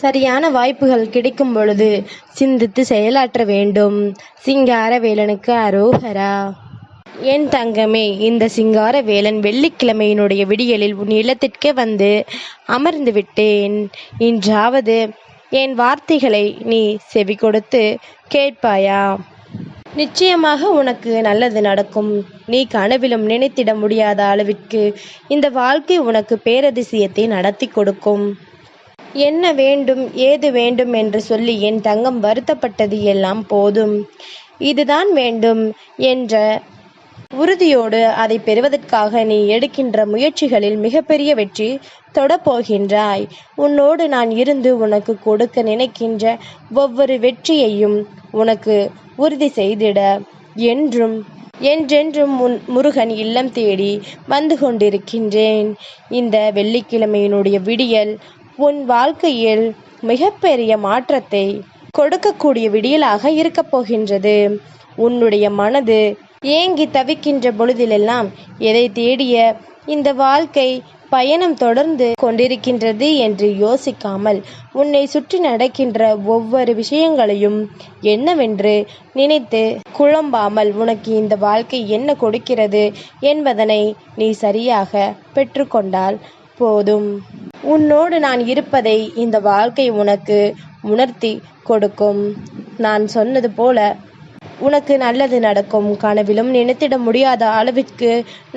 சரியான வாய்ப்புகள் கிடைக்கும் பொழுது சிந்தித்து செயலாற்ற வேண்டும். சிங்காரவேலனுக்கு அரோகரா. என் தங்கமே, இந்த சிங்காரவேலன் வெள்ளிக்கிழமையினுடைய விடியலில் உன் இல்லத்திற்கே வந்து அமர்ந்து விட்டேன். இன்றாவது என் வார்த்தைகளை நீ செவி கொடுத்து கேட்பாயா? நிச்சயமாக உனக்கு நல்லது நடக்கும். நீ கனவிலும் நினைத்திட முடியாத அளவிற்கு இந்த வாழ்க்கை உனக்கு பேரதிசயத்தை நடத்தி கொடுக்கும். என்ன வேண்டும் ஏது வேண்டும் என்று சொல்லி என் தங்கம் வருத்தப்பட்டது எல்லாம் போதும். இதுதான் வேண்டும் என்ற உறுதியோடு அதை பெறுவதற்காக நீ எடுக்கின்ற முயற்சிகளில் மிகப்பெரிய வெற்றி தொடப்போகின்றாய். உன்னோடு நான் இருந்து உனக்கு கொடுக்க நினைக்கின்ற ஒவ்வொரு வெற்றியையும் உனக்கு உறுதி செய்திட என்றென்றும் முருகன் இல்லம் தேடி வந்து கொண்டிருக்கின்றேன். இந்த வெள்ளிக்கிழமையினுடைய விடியல் உன் வாழ்க்கையில் மிகப்பெரிய மாற்றத்தை கொடுக்கக்கூடிய விடியலாக இருக்கப் போகின்றது. உன்னுடைய மனது ஏங்கி தவிக்கின்ற பொழுதிலெல்லாம் எதை தேடிய இந்த வாழ்க்கை பயணம் தொடர்ந்து கொண்டிருக்கின்றது என்று யோசிக்காமல் உன்னை சுற்றி நடக்கின்ற ஒவ்வொரு விஷயங்களையும் என்னவென்று நினைத்து குழம்பாமல் உனக்கு இந்த வாழ்க்கை என்ன கொடுக்கிறது என்பதனை நீ சரியாக பெற்றுக்கொண்டால் போதும். உன்னோடு நான் இருப்பதை இந்த வாழ்க்கை உனக்கு உணர்த்தி கொடுக்கும். நான் சொன்னது போல உனக்கு நல்லது நடக்கும். கனவிலும் நினைத்திட முடியாத அளவிற்கு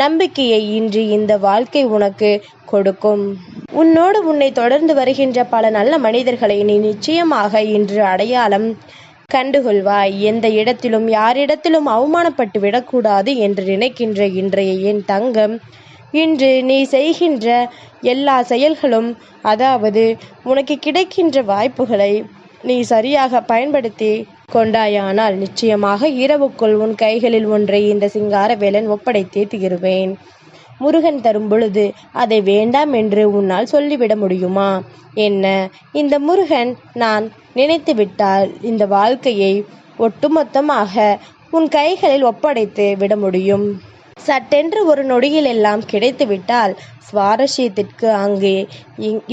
நம்பிக்கையை இன்றி இந்த வாழ்க்கை உனக்கு கொடுக்கும். உன்னை தொடர்ந்து வருகின்ற பல நல்ல மனிதர்களை நீ நிச்சயமாக இன்று அடையாளம் கண்டுகொள்வாய். எந்த இடத்திலும் யாரிடத்திலும் அவமானப்பட்டு விடக்கூடாது என்று நினைக்கின்ற இன்றைய என் தங்கம், இன்று நீ செய்கின்ற எல்லா செயல்களும், அதாவது உனக்கு கிடைக்கின்ற வாய்ப்புகளை நீ சரியாக பயன்படுத்தி கொண்டாயானால் நிச்சயமாக இரவுக்குள் உன் கைகளில் ஒன்றை இந்த சிங்காரவேலன் ஒப்படைத்தே தீருவேன். முருகன் தரும் பொழுது அதை வேண்டாம் என்று உன்னால் சொல்லிவிட முடியுமா? என்ன, இந்த முருகன் நான் நினைத்து விட்டால் இந்த வாழ்க்கையை ஒட்டுமொத்தமாக உன் கைகளில் ஒப்படைத்து விட முடியும். சட்டென்று ஒரு நொடியில் எல்லாம் கிடைத்து விட்டால் சுவாரஸ்யத்திற்கு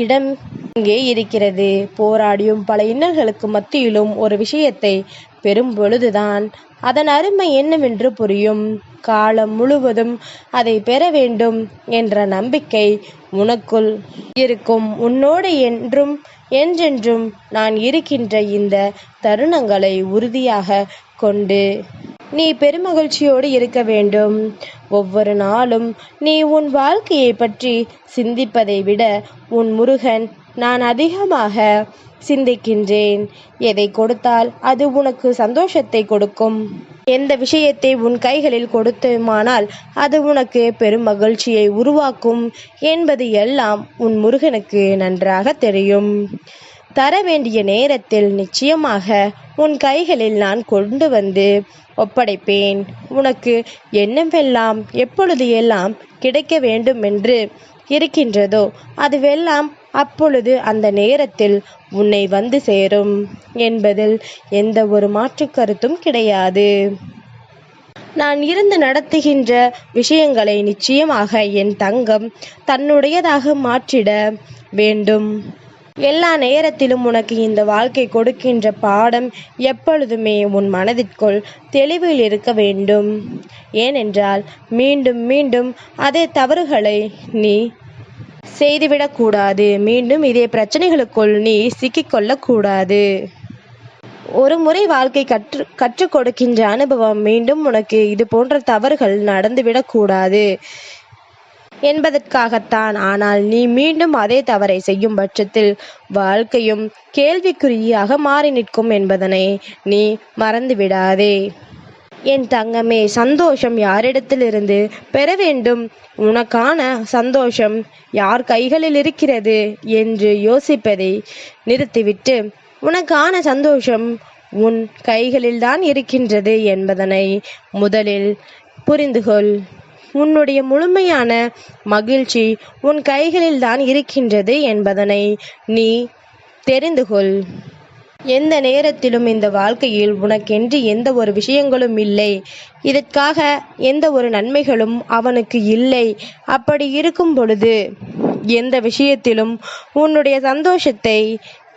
இடம் இங்கே இருக்கிறது. போராடியும் பல இன்னல்களுக்கு மத்தியிலும் ஒரு விஷயத்தை பெறும் பொழுதுதான் அதன் அருமை என்னவென்று புரியும். காலம் முழுவதும் அதை பெற வேண்டும் என்ற நம்பிக்கை உனக்குள் இருக்கும். உன்னோடு என்றென்றும் நான் இருக்கின்ற இந்த தருணங்களை உறுதியாக கொண்டு நீ பெருமகிழ்ச்சியோடு இருக்க வேண்டும். ஒவ்வொரு நாளும் நீ உன் வாழ்க்கையை பற்றி சிந்திப்பதை விட உன் முருகன் நான் அதிகமாக சிந்திக்கின்றேன். எதை கொடுத்தால் அது உனக்கு சந்தோஷத்தை கொடுக்கும், எந்த விஷயத்தை உன் கைகளில் கொடுத்துமானால் அது உனக்கு பெரும் மகிழ்ச்சியை உருவாக்கும் என்பது எல்லாம் உன் முருகனுக்கு நன்றாக தெரியும். தர வேண்டிய நேரத்தில் நிச்சயமாக உன் கைகளில் நான் கொண்டு வந்து ஒப்படைப்பேன். உனக்கு என்னவெல்லாம் எப்பொழுது எல்லாம் கிடைக்க வேண்டும் என்று இருக்கின்றதோ அதுவெல்லாம் அப்பொழுது அந்த நேரத்தில் உன்னை வந்து சேரும் என்பதில் எந்த ஒரு மாற்று கருத்தும் கிடையாது. நான் இருந்து நடத்துகின்ற விஷயங்களை நிச்சயமாக என் தங்கம் தன்னுடையதாக மாற்றிட வேண்டும். எல்லா நேரத்திலும் உனக்கு இந்த வாழ்க்கை கொடுக்கின்ற பாடம் எப்பொழுதுமே உன் மனதிற்குள் தெளிவில் இருக்க வேண்டும். ஏனென்றால் மீண்டும் மீண்டும் அதே தவறுகளை நீ செய்துவிடக்கூடாது. மீண்டும் இதே பிரச்சனைகளுக்குள் நீ சிக்கிக்கொள்ளக்கூடாது. ஒரு முறை வாழ்க்கை கற்றுக் கொடுக்கின்ற அனுபவம் மீண்டும் உனக்கு இது போன்ற தவறுகள் நடந்துவிடக்கூடாது என்பதற்காகத்தான். ஆனால் நீ மீண்டும் அதே தவறை செய்யும் பட்சத்தில் வாழ்க்கையும் கேள்விக்குறியாக மாறி நிற்கும் என்பதனை நீ மறந்துவிடாதே. என் தங்கமே, சந்தோஷம் யாரிடத்திலிருந்து பெற வேண்டும்? உனக்கான சந்தோஷம் யார் கைகளில் இருக்கிறது என்று யோசிப்பதை நிறுத்திவிட்டு உனக்கான சந்தோஷம் உன் கைகளில்தான் இருக்கின்றது என்பதனை முதலில் புரிந்துகொள். உன்னுடைய முழுமையான மகிழ்ச்சி உன் கைகளில் தான் இருக்கின்றது என்பதனை நீ தெரிந்து கொள். எந்த நேரத்திலும் இந்த வாழ்க்கையில் உனக்கென்று எந்த ஒரு விஷயங்களும் இல்லை, இதற்காக எந்த ஒரு நன்மைகளும் அவனுக்கு இல்லை. அப்படி இருக்கும் பொழுது எந்த விஷயத்திலும் உன்னுடைய சந்தோஷத்தை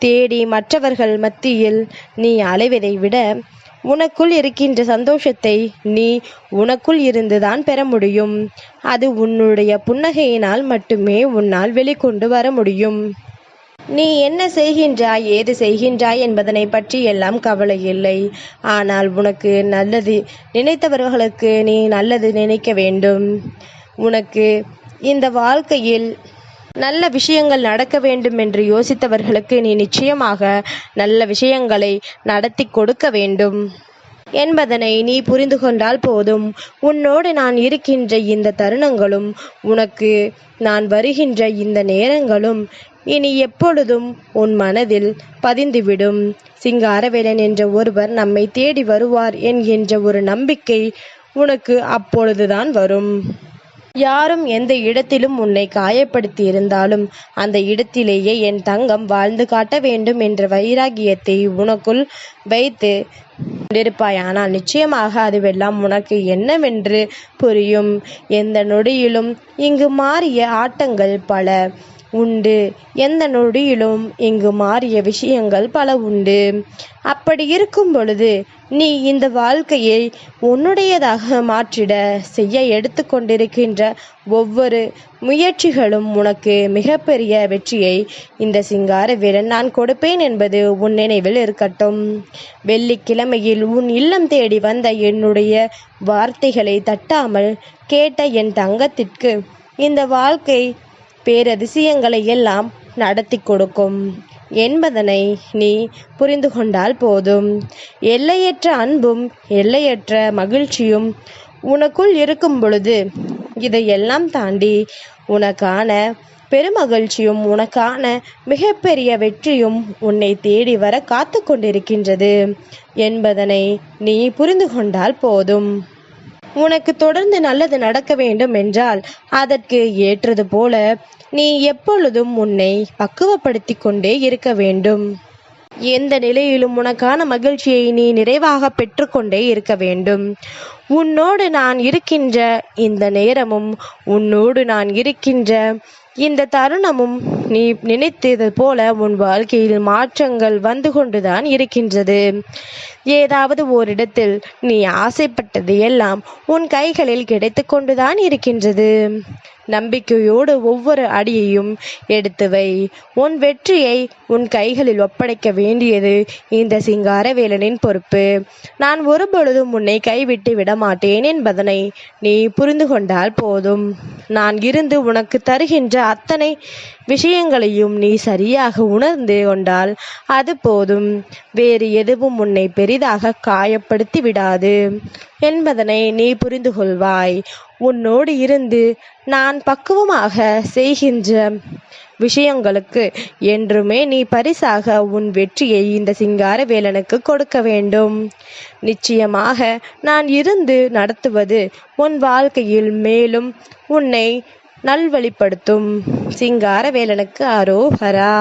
தேடி மற்றவர்கள் மத்தியில் நீ அலைவதை விட உனக்குள் இருக்கின்ற சந்தோஷத்தை நீ உனக்குள் இருந்துதான் பெற முடியும். அது உன்னுடைய புன்னகையினால் மட்டுமே உன்னால் வெளிக்கொண்டு வர முடியும். நீ என்ன செய்கின்றாய், ஏது செய்கின்றாய் என்பதனை பற்றி எல்லாம் கவலை இல்லை. ஆனால் உனக்கு நல்லது நினைத்தவர்களுக்கு நீ நல்லது நினைக்க வேண்டும். உனக்கு இந்த வாழ்க்கையில் நல்ல விஷயங்கள் நடக்க வேண்டும் என்று யோசித்தவர்களுக்கு நீ நிச்சயமாக நல்ல விஷயங்களை நடத்தி கொடுக்க வேண்டும் என்பதனை நீ புரிந்து கொண்டால் போதும். உன்னோடு நான் இருக்கின்ற இந்த தருணங்களும் உனக்கு நான் வருகின்ற இந்த நேரங்களும் இனி எப்பொழுதும் உன் மனதில் பதிந்துவிடும். சிங்காரவேலன் என்ற ஒருவர் நம்மை தேடி வருவார் என்கின்ற ஒரு நம்பிக்கை உனக்கு அப்பொழுதுதான் வரும். யாரும் எந்த இடத்திலும் உன்னை காயப்படுத்தி இருந்தாலும் அந்த இடத்திலேயே என் தங்கம் வாழ்ந்து காட்ட வேண்டும் என்ற வைராகியத்தை உனக்குள் வைத்து கொண்டிருப்பாய். ஆனால் நிச்சயமாக அதுவெல்லாம் உனக்கு என்னவென்று புரியும். எந்த நொடியிலும் இங்கு மாறிய ஆட்டங்கள் பல உண்டு. எந்த நொடியிலும் இங்கு மாறிய விஷயங்கள் பல உண்டு. அப்படி இருக்கும் பொழுது நீ இந்த வாழ்க்கையை உன்னுடையதாக மாற்றிட செய்ய எடுத்துக்கொண்டிருக்கின்ற ஒவ்வொரு முயற்சிகளும் உனக்கு மிகப்பெரிய வெற்றியை இந்த சிங்காரவேலன் நான் கொடுப்பேன் என்பது உன் நினைவில் இருக்கட்டும். வெள்ளிக்கிழமையில் உன் இல்லம் தேடி வந்த என்னுடைய வார்த்தைகளை தட்டாமல் கேட்ட என் தங்கத்திற்கு இந்த வாழ்க்கை பேரதிசயங்களை எல்லாம் நடத்தி கொடுக்கும் என்பதனை நீ புரிந்து கொண்டால் போதும். எல்லையற்ற அன்பும் எல்லையற்ற மகிழ்ச்சியும் உனக்குள் இருக்கும் பொழுது இதையெல்லாம் தாண்டி உனக்கான பெருமகிழ்ச்சியும் உனக்கான மிகப்பெரிய வெற்றியும் உன்னை தேடி வர காத்து கொண்டிருக்கின்றது என்பதனை நீ புரிந்து கொண்டால் போதும். உனக்கு தொடர்ந்து நல்லது நடக்க வேண்டும் என்றால் அதற்கு ஏற்றது போல நீ எப்பொழுதும் உன்னை பக்குவப்படுத்தி கொண்டே இருக்க வேண்டும். எந்த நிலையிலும் உனக்கான மகிழ்ச்சியை நீ நிறைவாக பெற்றுக்கொண்டே இருக்க வேண்டும். உன்னோடு நான் இருக்கின்ற இந்த நேரமும் உன்னோடு நான் இருக்கின்ற இந்த தருணமும் நீ நினைத்தது போல உன் வாழ்க்கையில் மாற்றங்கள் வந்து கொண்டுதான் இருக்கின்றது. ஏதாவது ஓரிடத்தில் நீ ஆசைப்பட்டது எல்லாம் உன் கைகளில் கிடைத்து கொண்டுதான் இருக்கின்றது. நம்பிக்கையோடு ஒவ்வொரு அடியையும் எடுத்து வை. உன் வெற்றியை உன் கைகளில் ஒப்படைக்க வேண்டியது இந்த சிங்காரவேலனின் பொறுப்பு. நான் ஒருபொழுதும் உன்னை கைவிட்டு விடமாட்டேன் என்பதனை நீ புரிந்து கொண்டால் போதும். நான் இருந்து உனக்கு தருகின்ற அத்தனை விஷயங்களையும் நீ சரியாக உணர்ந்து கொண்டால் அது போதும். வேறு எதுவும் உன்னை பெரிதாக காயப்படுத்தி விடாது என்பதனை நீ புரிந்து கொள்வாய். உன்னோடு இருந்து நான் பக்குவமாக செய்கின்ற விஷயங்களுக்கு என்றுமே நீ பரிசாக உன் வெற்றியை இந்த சிங்காரவேலனுக்கு கொடுக்க வேண்டும். நிச்சயமாக நான் இருந்து நடத்துவது உன் வாழ்க்கையில் மேலும் உன்னை நல்வழிப்படுத்தும். சிங்காரவேலனுக்கு அரோகரா.